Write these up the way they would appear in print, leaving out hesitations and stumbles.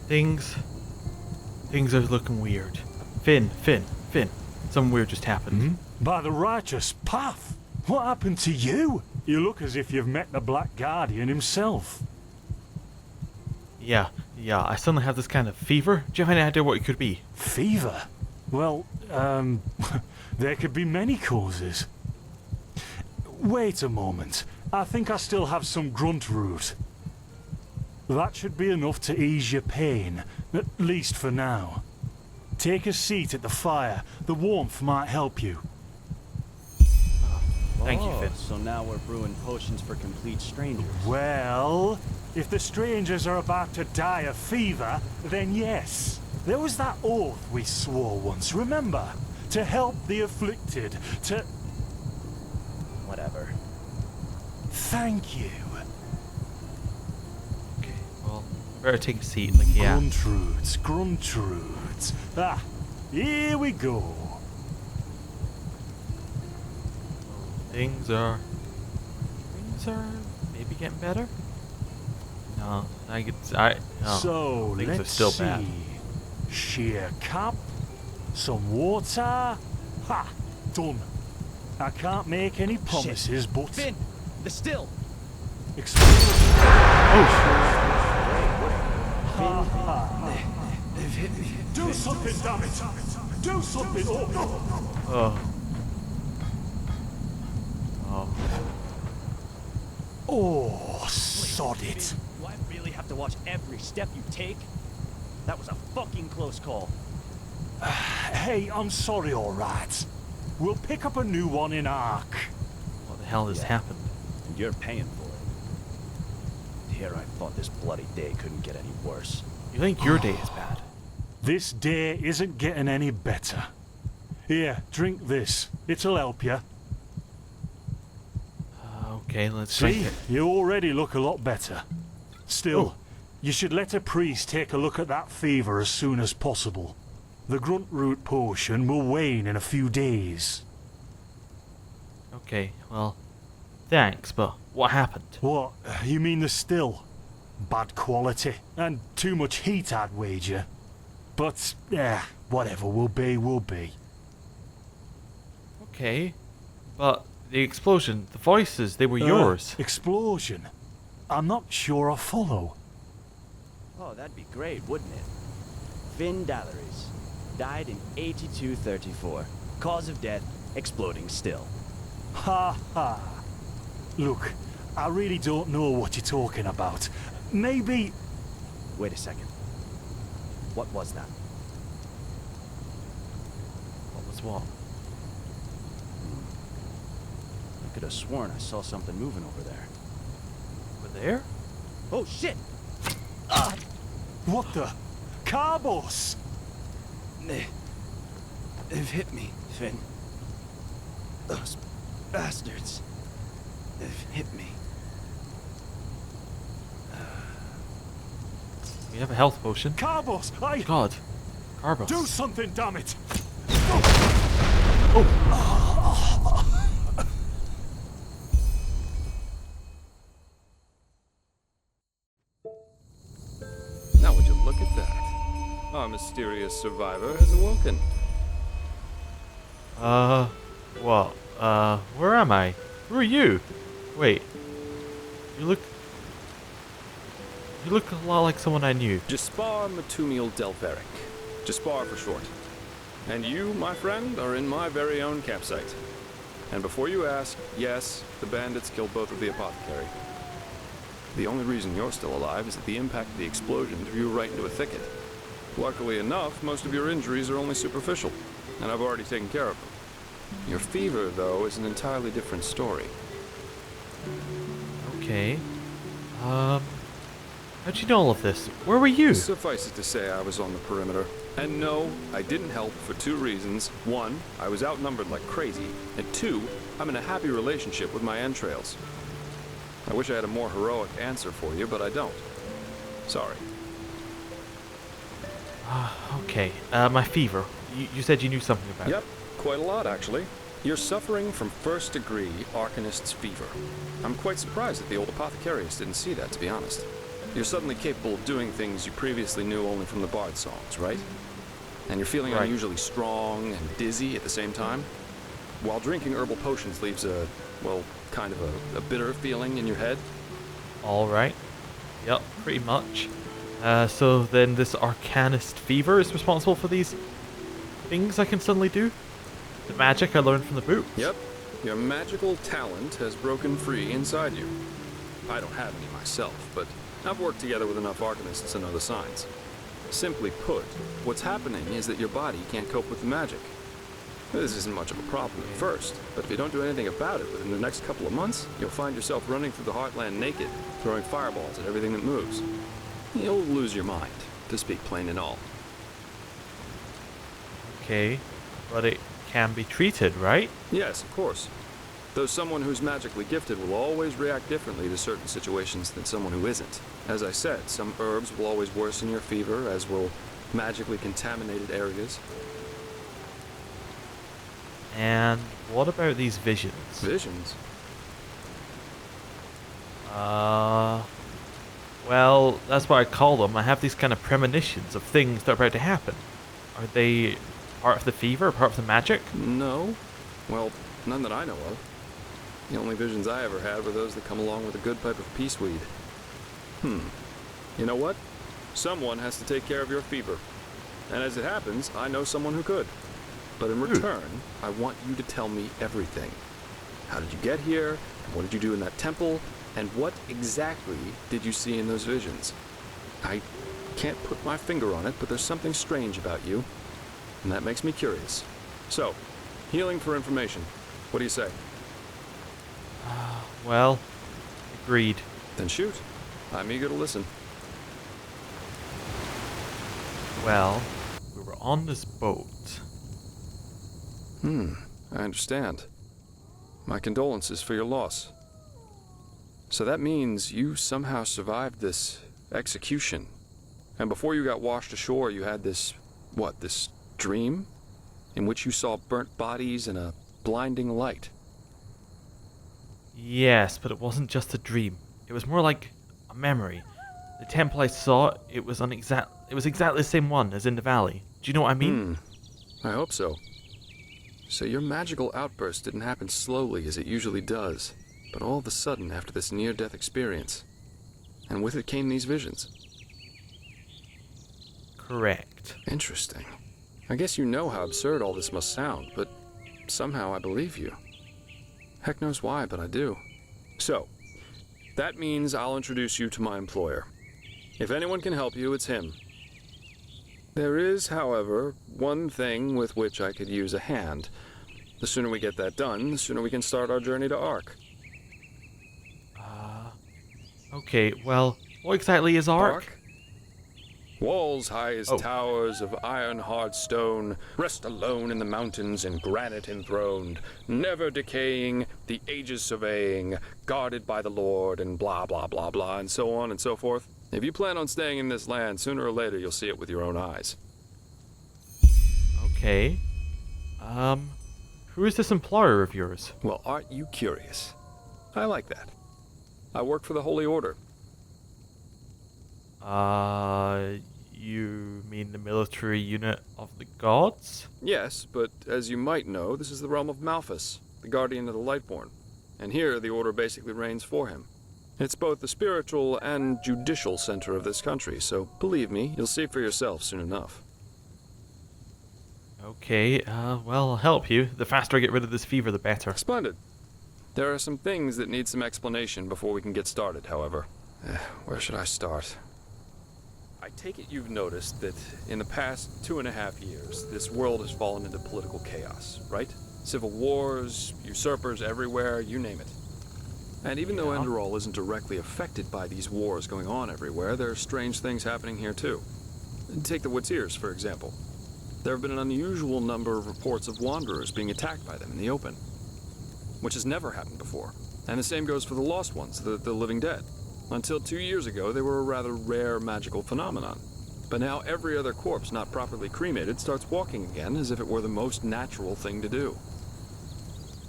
Things are looking weird. Finn. Something weird just happened. By the righteous path. What happened to you? You look as if you've met the Black Guardian himself. Yeah. I suddenly have this kind of fever. Do you have any idea what it could be? Fever? Well, there could be many causes. Wait a moment. I think I still have some grunt root. That should be enough to ease your pain, at least for now. Take a seat at the fire. The warmth might help you. Thank you, Finn. So now we're brewing potions for complete strangers. Well, if the strangers are about to die of fever, then yes. There was that oath we swore once, remember? To help the afflicted, to... Whatever. Thank you. Okay, well, better take a seat. Like, yeah. Grunt roots. Ah, here we go. Things are maybe getting better. No, no. So things let's are still bad. see. Sheer cup, some water. Ha! Done. I can't make any promises, Shit. but Finn, the still. Do something, damn it! Do something! Oh. Oh, sod it. Finn, do I really have to watch every step you take? That was a fucking close call. Hey, I'm sorry, alright. We'll pick up a new one in Ark. What the hell has happened? And you're paying for it. Here I thought this bloody day couldn't get any worse. You think your day is bad? This day isn't getting any better. Here, drink this. It'll help you. Okay, let's drink See, it. you already look a lot better. Still, you should let a priest take a look at that fever as soon as possible. The grunt root potion will wane in a few days. Okay, well, thanks, but what happened? What? You mean the still? Bad quality. And too much heat, I'd wager. But, whatever will be, will be. Okay, but the explosion, the voices, they were yours. Explosion? I'm not sure I follow. Oh, that'd be great, wouldn't it? Finn Dalleries. Died in 8234. Cause of death, exploding still. Ha ha. Look, I really don't know what you're talking about. Maybe... Wait a second. What was that? What was what? I could have sworn I saw something moving over there. Over there? Oh shit! What the? Carbos! They've hit me, Finn. Those bastards. They've hit me. We have a health potion. Carbos! God. Carbos. Do something, damn it! Now would you look at that? Our mysterious survivor has awoken. Where am I? Who are you? Wait. You look a lot like someone I knew. Jaspar Matumiel Delveric. Jaspar for short. And you, my friend, are in my very own campsite. And before you ask, yes, the bandits killed both of the apothecary. The only reason you're still alive is that the impact of the explosion threw you right into a thicket. Luckily enough, most of your injuries are only superficial, and I've already taken care of them. Your fever, though, is an entirely different story. Okay. How'd you know all of this? Where were you? Suffice it to say, I was on the perimeter. And no, I didn't help for two reasons. One, I was outnumbered like crazy. And two, I'm in a happy relationship with my entrails. I wish I had a more heroic answer for you, but I don't. Sorry. Okay. My fever. You said you knew something about it. Yep, quite a lot, actually. You're suffering from first-degree Arcanist's fever. I'm quite surprised that the old apothecarius didn't see that, to be honest. You're suddenly capable of doing things you previously knew only from the bard songs, right? And you're feeling Right. unusually strong and dizzy at the same time? While drinking herbal potions leaves a, well, kind of a bitter feeling in your head? Alright. Yep, pretty much. So then this Arcanist Fever is responsible for these things I can suddenly do? The magic I learned from the book? Yep. Your magical talent has broken free inside you. I don't have any myself, but I've worked together with enough alchemists to know the signs. Simply put, what's happening is that your body can't cope with the magic. This isn't much of a problem at first, but if you don't do anything about it within the next couple of months, you'll find yourself running through the heartland naked, throwing fireballs at everything that moves. You'll lose your mind, to speak plain and all. Okay, but it can be treated, right? Yes, of course. Though someone who's magically gifted will always react differently to certain situations than someone who isn't. As I said, some herbs will always worsen your fever, as will magically contaminated areas. And what about these visions? Visions? Well, that's what I call them. I have these kind of premonitions of things that are about to happen. Are they part of the fever, part of the magic? No. Well, none that I know of. The only visions I ever had were those that come along with a good pipe of peaceweed. You know what? Someone has to take care of your fever. And as it happens, I know someone who could. But in return, I want you to tell me everything. How did you get here? And what did you do in that temple? And what exactly did you see in those visions? I can't put my finger on it, but there's something strange about you. And that makes me curious. So, healing for information. What do you say? Well, agreed. Then shoot. I'm eager to listen. Well, we were on this boat. I understand. My condolences for your loss. So that means you somehow survived this execution. And before you got washed ashore, you had this, this dream? In which you saw burnt bodies and a blinding light. Yes, but it wasn't just a dream. It was more like a memory. The temple I saw, it was exactly the same one as in the valley. Do you know what I mean? I hope so. So your magical outburst didn't happen slowly as it usually does, but all of a sudden after this near-death experience. And with it came these visions. Correct. Interesting. I guess you know how absurd all this must sound, but somehow I believe you. Heck knows why, but I do. So, that means I'll introduce you to my employer. If anyone can help you, it's him. There is, however, one thing with which I could use a hand. The sooner we get that done, the sooner we can start our journey to Ark. Okay, well, what exactly is Ark? Walls high as towers of iron-hard stone, rest alone in the mountains in granite enthroned, never decaying, the ages surveying, guarded by the Lord, and blah, blah, blah, blah, and so on and so forth. If you plan on staying in this land, sooner or later you'll see it with your own eyes. Okay. Who is this employer of yours? Well, aren't you curious? I like that. I work for the Holy Order. You mean the military unit of the gods? Yes, but as you might know, this is the realm of Malphas, the guardian of the Lightborn. And here, the Order basically reigns for him. It's both the spiritual and judicial center of this country, so believe me, you'll see for yourself soon enough. Okay, well, I'll help you. The faster I get rid of this fever, the better. Splendid. There are some things that need some explanation before we can get started, however. Where should I start? I take it you've noticed that in the past 2.5 years, this world has fallen into political chaos, right? Civil wars, usurpers everywhere, you name it. And even though Enderal isn't directly affected by these wars going on everywhere, there are strange things happening here too. Take the Watirs, for example. There have been an unusual number of reports of wanderers being attacked by them in the open, which has never happened before. And the same goes for the Lost Ones, the living dead. Until 2 years ago, they were a rather rare magical phenomenon. But now every other corpse not properly cremated starts walking again as if it were the most natural thing to do.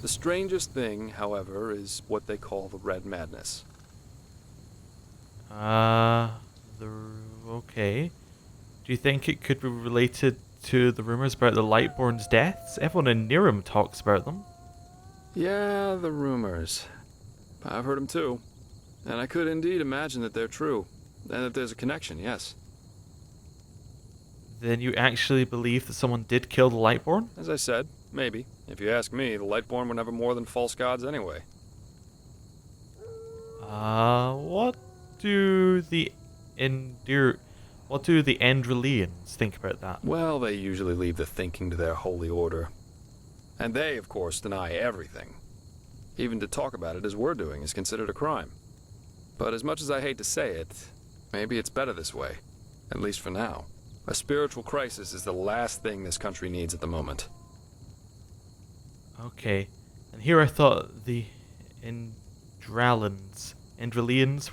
The strangest thing, however, is what they call the Red Madness. Okay. Do you think it could be related to the rumors about the Lightborn's deaths? Everyone in Nehrim talks about them. Yeah, the rumors. I've heard them too. And I could indeed imagine that they're true. And that there's a connection, yes. Then you actually believe that someone did kill the Lightborn? As I said, maybe. If you ask me, the Lightborn were never more than false gods anyway. What do the Enderalians think about that? Well, they usually leave the thinking to their holy order. And they, of course, deny everything. Even to talk about it as we're doing is considered a crime. But as much as I hate to say it, maybe it's better this way. At least for now. A spiritual crisis is the last thing this country needs at the moment. Okay. And here I thought the Enderalians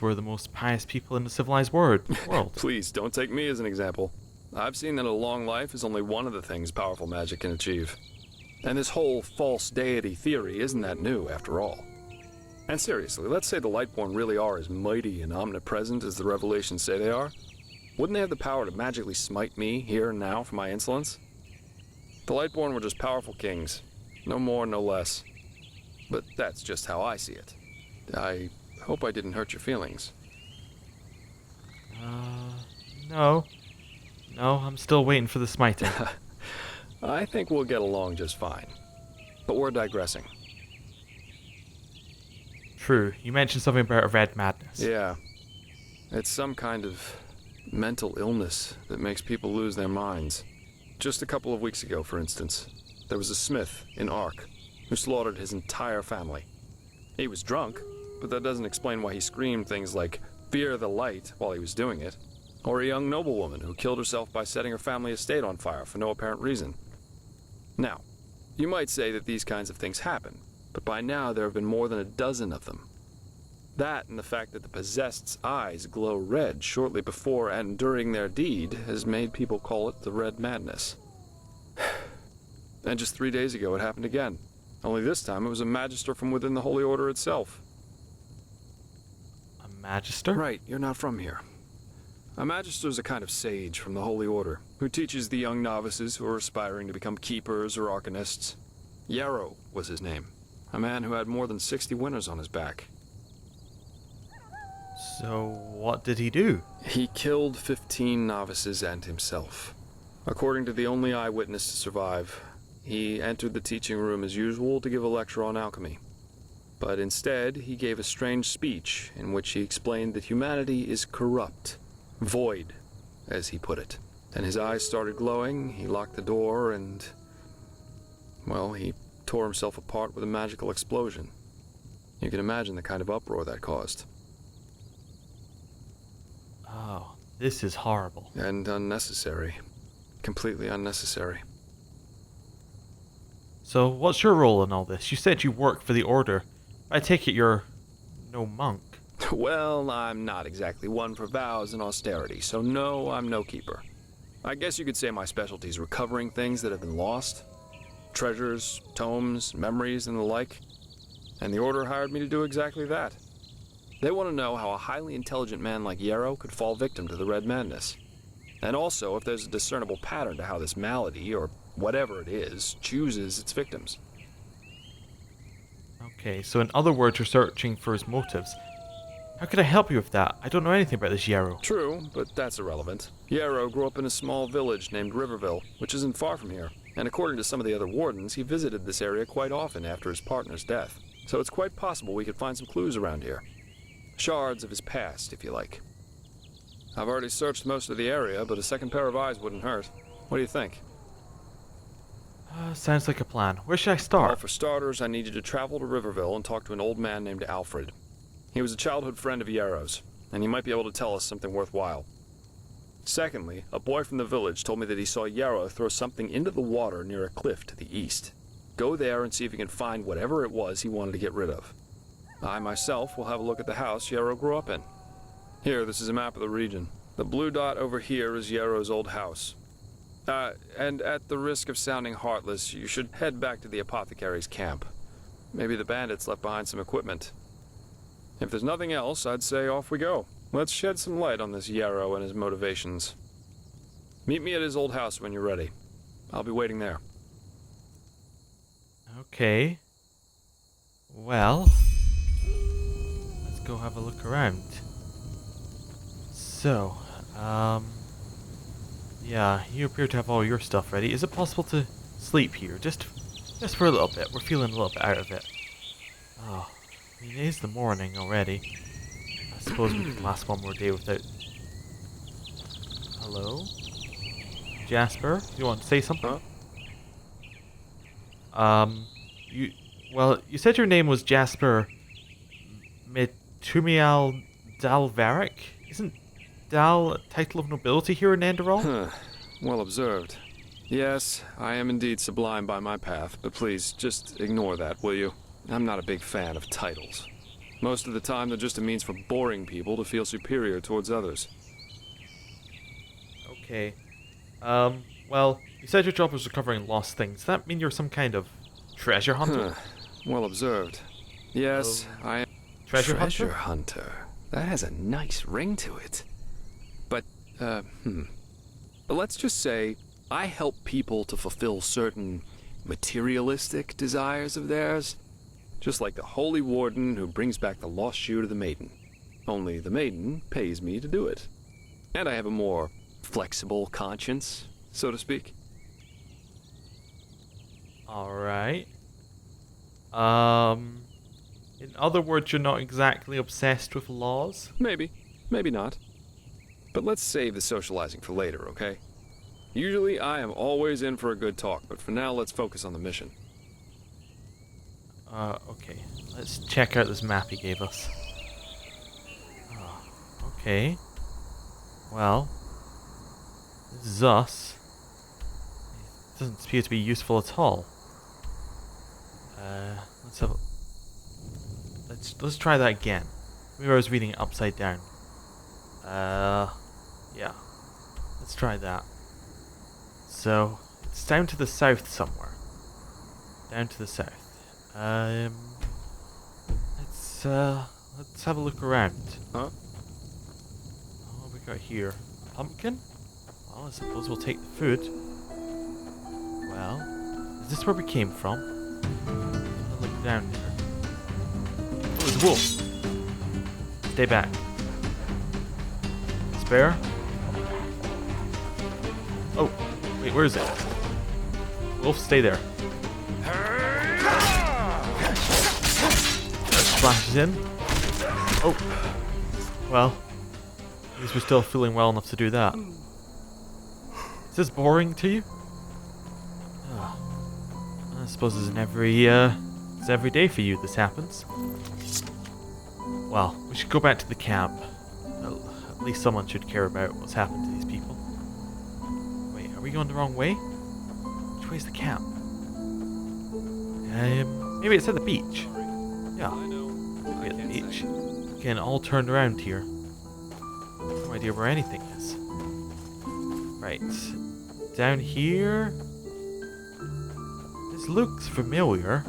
were the most pious people in the civilized world. Please, don't take me as an example. I've seen that a long life is only one of the things powerful magic can achieve. And this whole false deity theory isn't that new, after all. And seriously, let's say the Lightborn really are as mighty and omnipresent as the revelations say they are. Wouldn't they have the power to magically smite me here and now for my insolence? The Lightborn were just powerful kings. No more, no less. But that's just how I see it. I hope I didn't hurt your feelings. No. No, I'm still waiting for the smiting. I think we'll get along just fine. But we're digressing. True. You mentioned something about a red madness. Yeah. It's some kind of mental illness that makes people lose their minds. Just a couple of weeks ago, for instance, there was a smith in Ark who slaughtered his entire family. He was drunk, but that doesn't explain why he screamed things like, "Fear the light," while he was doing it. Or a young noblewoman who killed herself by setting her family estate on fire for no apparent reason. Now, you might say that these kinds of things happen, but by now there have been more than a dozen of them. That and the fact that the possessed's eyes glow red shortly before and during their deed has made people call it the Red Madness. And just 3 days ago it happened again. Only this time it was a magister from within the Holy Order itself. A magister? Right, you're not from here. A magister is a kind of sage from the Holy Order, who teaches the young novices who are aspiring to become keepers or arcanists. Yarrow was his name, a man who had more than 60 winners on his back. So, what did he do? He killed 15 novices and himself. According to the only eyewitness to survive, he entered the teaching room as usual to give a lecture on alchemy. But instead, he gave a strange speech in which he explained that humanity is corrupt. Void, as he put it. Then his eyes started glowing, he locked the door, and... well, he tore himself apart with a magical explosion. You can imagine the kind of uproar that caused. Oh, this is horrible. And unnecessary. Completely unnecessary. So, what's your role in all this? You said you work for the Order. I take it you're no monk. Well, I'm not exactly one for vows and austerity, so no, I'm no keeper. I guess you could say my specialty is recovering things that have been lost. Treasures, tomes, memories, and the like. And the Order hired me to do exactly that. They want to know how a highly intelligent man like Yarrow could fall victim to the Red Madness. And also if there's a discernible pattern to how this malady, or whatever it is, chooses its victims. Okay, so in other words, you're searching for his motives. How could I help you with that? I don't know anything about this Yarrow. True, but that's irrelevant. Yarrow grew up in a small village named Riverville, which isn't far from here. And according to some of the other wardens, he visited this area quite often after his partner's death. So it's quite possible we could find some clues around here. Shards of his past, if you like. I've already searched most of the area, but a second pair of eyes wouldn't hurt. What do you think? Sounds like a plan. Where should I start? Well, for starters, I need you to travel to Riverville and talk to an old man named Alfred. He was a childhood friend of Yarrow's, and he might be able to tell us something worthwhile. Secondly, a boy from the village told me that he saw Yarrow throw something into the water near a cliff to the east. Go there and see if you can find whatever it was he wanted to get rid of. I myself will have a look at the house Yarrow grew up in. Here, this is a map of the region. The blue dot over here is Yarrow's old house. And at the risk of sounding heartless, you should head back to the apothecary's camp. Maybe the bandits left behind some equipment. If there's nothing else, I'd say off we go. Let's shed some light on this Yarrow and his motivations. Meet me at his old house when you're ready. I'll be waiting there. Okay. Well, let's go have a look around. So, yeah, you appear to have all your stuff ready. Is it possible to sleep here? Just for a little bit. We're feeling a little bit out of it. Oh, I mean, it is the morning already. I suppose we could last one more day without... Hello? Jasper? You want to say something? Huh? You said your name was Jasper Mitumial Dalvaric? Isn't Dal a title of nobility here in Enderal? Huh. Well observed. Yes, I am indeed sublime by my path, but please, just ignore that, will you? I'm not a big fan of titles. Most of the time, they're just a means for boring people to feel superior towards others. Okay. Well, you said your job was recovering lost things. Does that mean you're some kind of treasure hunter? Huh. Well observed. Yes, I am... Treasure Treasure hunter? hunter. That has a nice ring to it. But, let's just say I help people to fulfill certain materialistic desires of theirs. Just like the Holy Warden who brings back the lost shoe to the maiden. Only the maiden pays me to do it. And I have a more flexible conscience, so to speak. Alright. In other words, you're not exactly obsessed with laws? Maybe. Maybe not. But let's save the socializing for later, okay? Usually I am always in for a good talk, but for now let's focus on the mission. Okay. Let's check out this map he gave us. Oh, okay. Well, this is us. It doesn't appear to be useful at all. Let's have a... Let's try that again. Maybe I was reading it upside down. Yeah. Let's try that. So, it's down to the south somewhere. Down to the south. Let's have a look around. Huh? Oh, what we got here? A pumpkin? Well, I suppose we'll take the food. Well, is this where we came from? I'll look down there. Oh, there's a wolf. Stay back. Spare? Oh, wait, where is it? Wolf, stay there. Splashes in. Oh. Well, at least we're still feeling well enough to do that. Is this boring to you? Oh. I suppose it's every day for you this happens. Well, we should go back to the camp. At least someone should care about what's happened to these people. Wait, are we going the wrong way? Which way's the camp? Maybe it's at the beach. Yeah, maybe at the beach. Again, all turned around here. No idea where anything is. Right. Down here. This looks familiar.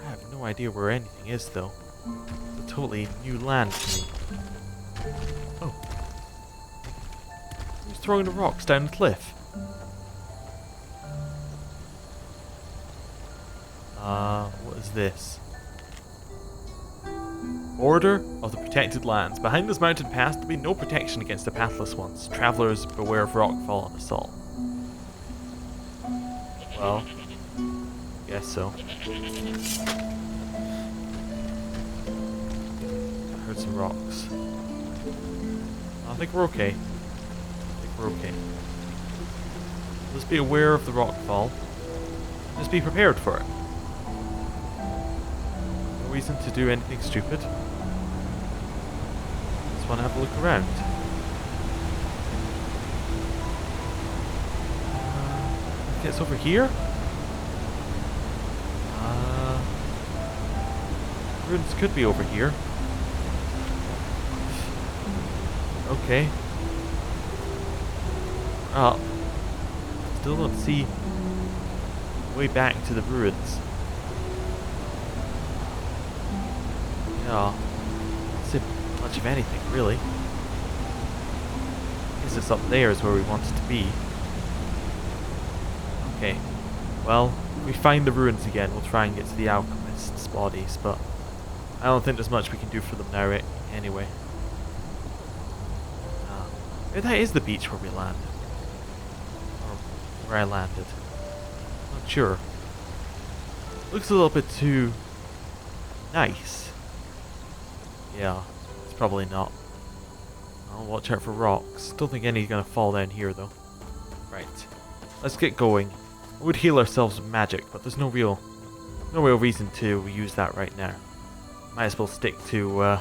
I have no idea where anything is, though. It's a totally new land to me. Oh. Who's throwing the rocks down the cliff? What is this? Order of the Protected Lands. Behind this mountain pass, there'll be no protection against the pathless ones. Travelers, beware of rockfall and assault. Well, guess so. I heard some rocks. I think we're okay. Just be aware of the rockfall. Just be prepared for it. No reason to do anything stupid. Just want to have a look around. Okay, it's over here. Ruins could be over here. Okay. Still don't see way back to the ruins. Yeah. much of anything, really. I guess it's up there is where we want it to be. Okay. Well, if we find the ruins again, we'll try and get to the alchemist's bodies, but I don't think there's much we can do for them now, anyway. Maybe that is the beach where we landed. Or where I landed. Not sure. Looks a little bit too nice. Yeah, it's probably not. I'll watch out for rocks. Don't think any's gonna fall down here though. Right. Let's get going. We would heal ourselves with magic, but there's no real reason to use that right now. Might as well stick to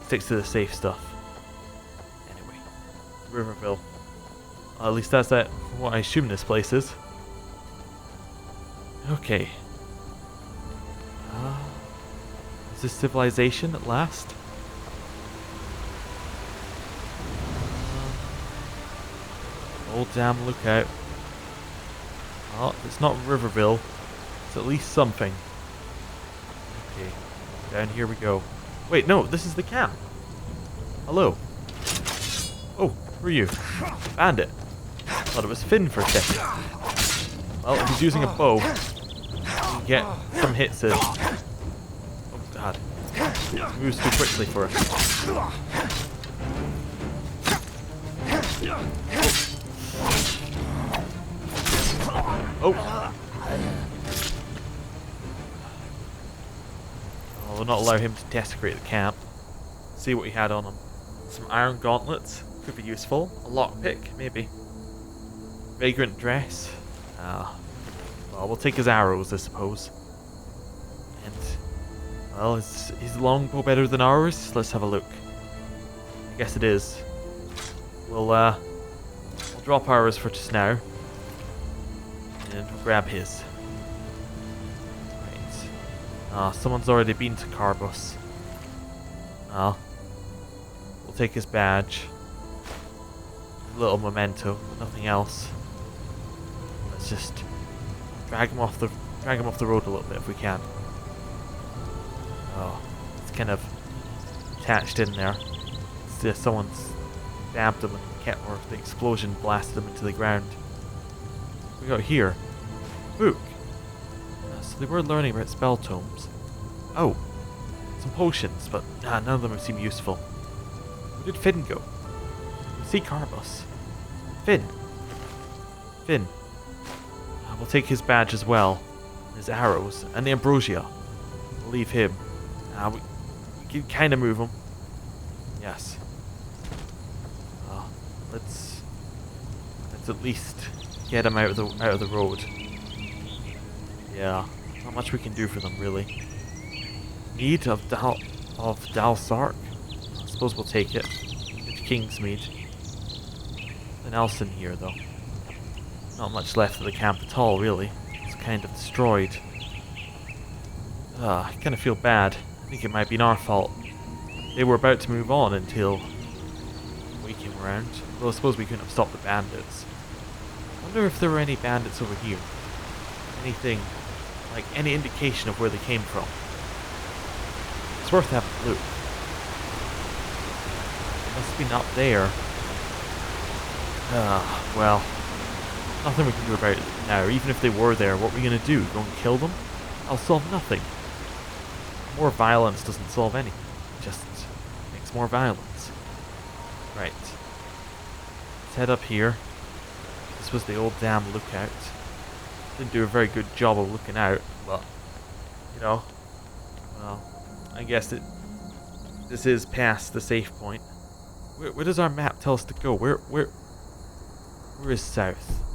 the safe stuff. Anyway, Riverville. At least that's what I assume this place is. Okay. Is this civilization at last? Old damn lookout. Well, if it's not Riverville, it's at least something. Okay, down here we go. Wait, no, this is the camp. Hello. Oh, who are you? Bandit. Thought it was Finn for a second. Well, if he's using a bow, we can get some hits in. Oh god. He moves too quickly for us. Oh! We'll not allow him to desecrate the camp. See what he had on him. Some iron gauntlets. Could be useful. A lockpick, maybe. Vagrant dress. Well, we'll take his arrows, I suppose. And, well, is his longbow better than ours? Let's have a look. I guess it is. We'll drop ours for just now. And we'll grab his. Right. Someone's already been to Carbus. We'll take his badge. A little memento, nothing else. Let's just drag him off the road a little bit if we can. Oh, it's kind of attached in there. It's just someone's stabbed him and or the explosion blasted him into the ground. What we got here? Book. So they were learning about spell tomes. Oh, some potions, but none of them seem useful. Where did Finn go? We see Carbus. Finn. We'll take his badge as well, his arrows, and the ambrosia. We'll leave him. We can kind of move him. Yes. Let's at least get him out of the road. Yeah, not much we can do for them really. Mead of Dalsark. I suppose we'll take it. It's Kingsmead. Nothing else in here though. Not much left of the camp at all, really. It's kind of destroyed. I kind of feel bad. I think it might be our fault. They were about to move on until we came around. Well, I suppose we couldn't have stopped the bandits. I wonder if there were any bandits over here. Anything, like any indication of where they came from. It's worth having a look. They must have been up there. Well. Nothing we can do about it now. Even if they were there, what are we going to do? Go and kill them? I'll solve nothing. More violence doesn't solve anything. It just makes more violence. Right. Let's head up here. This was the old damn lookout. Didn't do a very good job of looking out, but, you know, well, I guess this is past the safe point. Where does our map tell us to go? Where is south?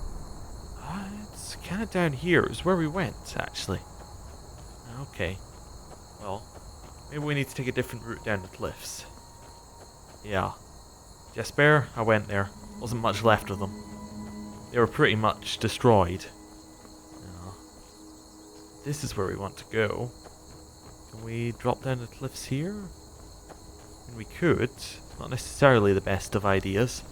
It's kind of down here. It was where we went, actually. Okay. Well, maybe we need to take a different route down the cliffs. Yeah. Jesper, I went there. Wasn't much left of them. They were pretty much destroyed. This is where we want to go. Can we drop down the cliffs here? And we could. Not necessarily the best of ideas.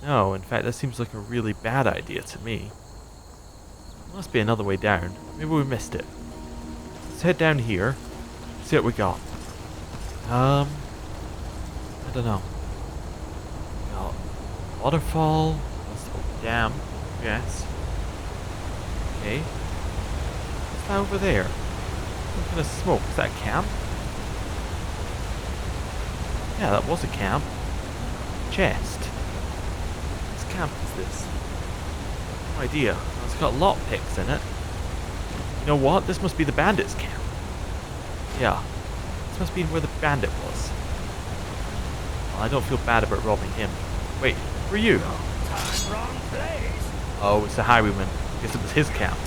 No, in fact, that seems like a really bad idea to me. There must be another way down. Maybe we missed it. Let's head down here. see what we got. I don't know. Got waterfall. That's the dam. Yes. Okay. What's that over there? Some kind of smoke. Is that a camp? Yeah, that was a camp. Chest. What camp is this? No idea. It's got lockpicks in it. You know what? This must be the bandits' camp. Yeah. This must be where the bandit was. Well, I don't feel bad about robbing him. Wait, who are you? Wrong place. Oh, it's the highwayman. Guess it was his camp.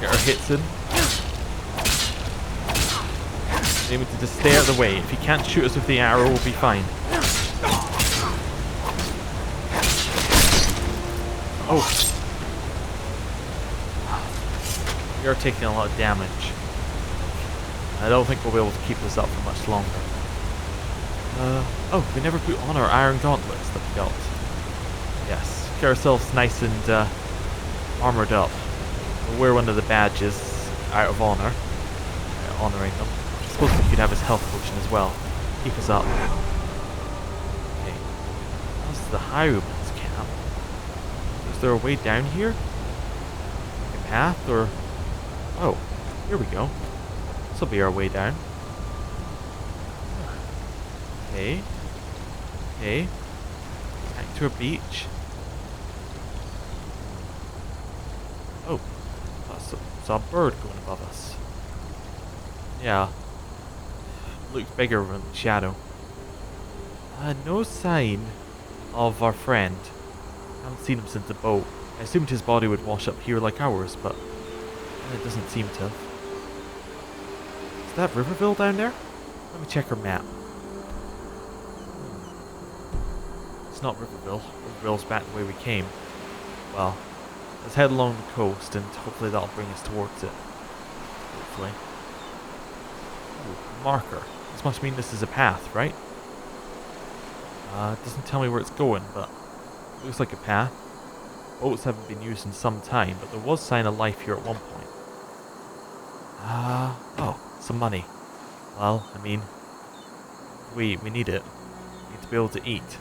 Get our hits in. Aiming to just stay out of the way. If he can't shoot us with the arrow, we'll be fine. Oh. We are taking a lot of damage. I don't think we'll be able to keep this up for much longer. Oh, we never put on our iron gauntlets that we got. Yes, get ourselves nice and armored up. We'll wear one of the badges out of honor. Honoring them. I suppose we could have his health potion as well. Keep us up. Okay. This is the highwayman's camp. Is there a way down here? Like a path or... Oh, here we go. This will be our way down. Okay. Okay. Back to a beach. Oh. Saw a bird going above us. Yeah. Looks bigger in the shadow. No sign of our friend. Haven't seen him since the boat. I assumed his body would wash up here like ours, but it doesn't seem to. Is that Riverville down there? Let me check our map. It's not Riverville. Riverville's back the way we came. Well, let's head along the coast and hopefully that'll bring us towards it. Hopefully. Ooh, marker. This must mean this is a path, right? It doesn't tell me where it's going, but it looks like a path. Boats haven't been used in some time, but there was sign of life here at one point. Oh, some money. Well, I mean, we need it. We need to be able to eat.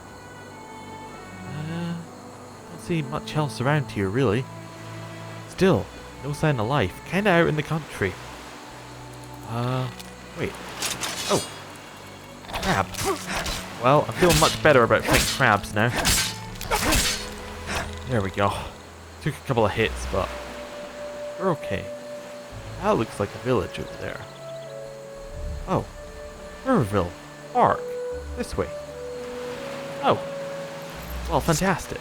Don't see much else around here, really. Still, no sign of life. Kinda out in the country. Wait. Oh. Crab. Well, I'm feeling much better about fighting crabs now. There we go. Took a couple of hits, but we're okay. That looks like a village over there. Oh. Riverville. Park. This way. Oh. Well, fantastic.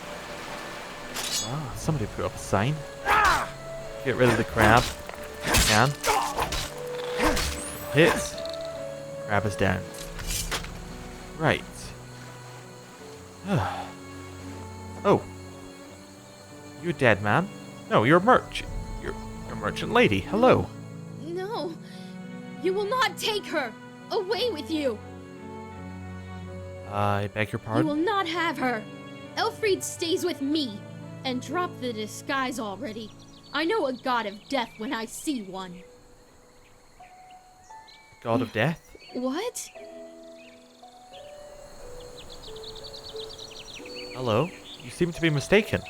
Ah, somebody put up a sign. Get rid of the crab. Can. Hits. Crab is down. Right. Oh. You a dead man? No, you're a merchant. You're a merchant lady. Hello. No. You will not take her. Away with you. I beg your You pardon? will not have her. Elfried stays with me. And drop the disguise already. I know a god of death when I see one. God of death? What? Hello? You seem to be mistaken.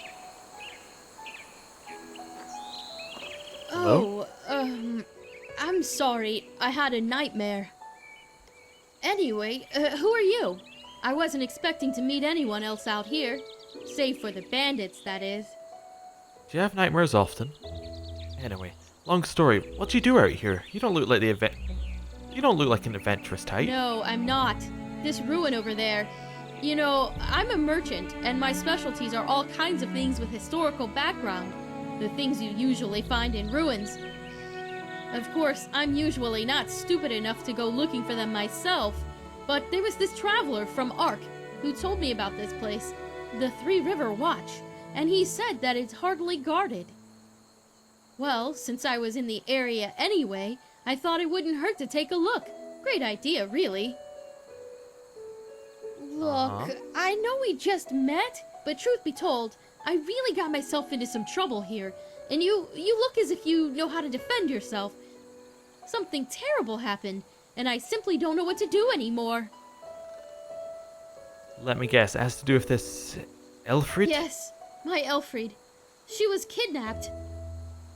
Hello? Oh, I'm sorry. I had a nightmare. Anyway, who are you? I wasn't expecting to meet anyone else out here. Save for the bandits, that is. Do you have nightmares often? Anyway, long story. What do you do out here? You don't look like You don't look like an adventurous type. No, I'm not. This ruin over there. You know, I'm a merchant, and my specialties are all kinds of things with historical background. The things you usually find in ruins. Of course, I'm usually not stupid enough to go looking for them myself, but there was this traveler from Ark who told me about this place, the Three River Watch, and he said that it's hardly guarded. Well, since I was in the area anyway, I thought it wouldn't hurt to take a look. Great idea, really. Look, I know we just met, but truth be told, I really got myself into some trouble here, And you look as if you know how to defend yourself. Something terrible happened, and I simply don't know what to do anymore. Let me guess, it has to do with this Elfrid? Yes, my Elfrid. She was kidnapped.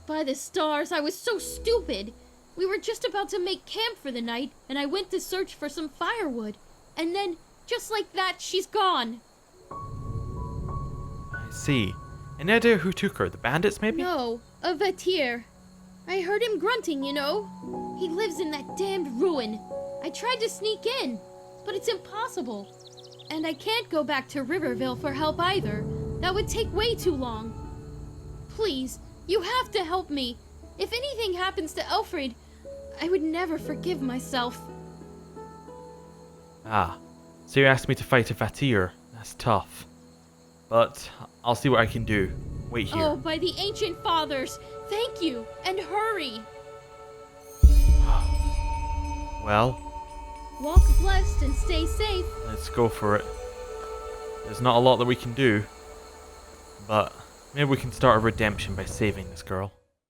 By the stars, I was so stupid. We were just about to make camp for the night, and I went to search for some firewood. And then, just like that, she's gone. I see. Any idea who took her? The bandits, maybe? No, a Vatir. I heard him grunting, you know. He lives in that damned ruin. I tried to sneak in, but it's impossible. And I can't go back to Riverville for help either. That would take way too long. Please, you have to help me. If anything happens to Elfrid, I would never forgive myself. Ah, so you asked me to fight a Vatir. That's tough. But I'll see what I can do. Wait here. Oh, by the ancient fathers, thank you, and hurry. Well, Walk blessed and stay safe. let's go for it. There's not a lot that we can do, but maybe we can start a redemption by saving this girl.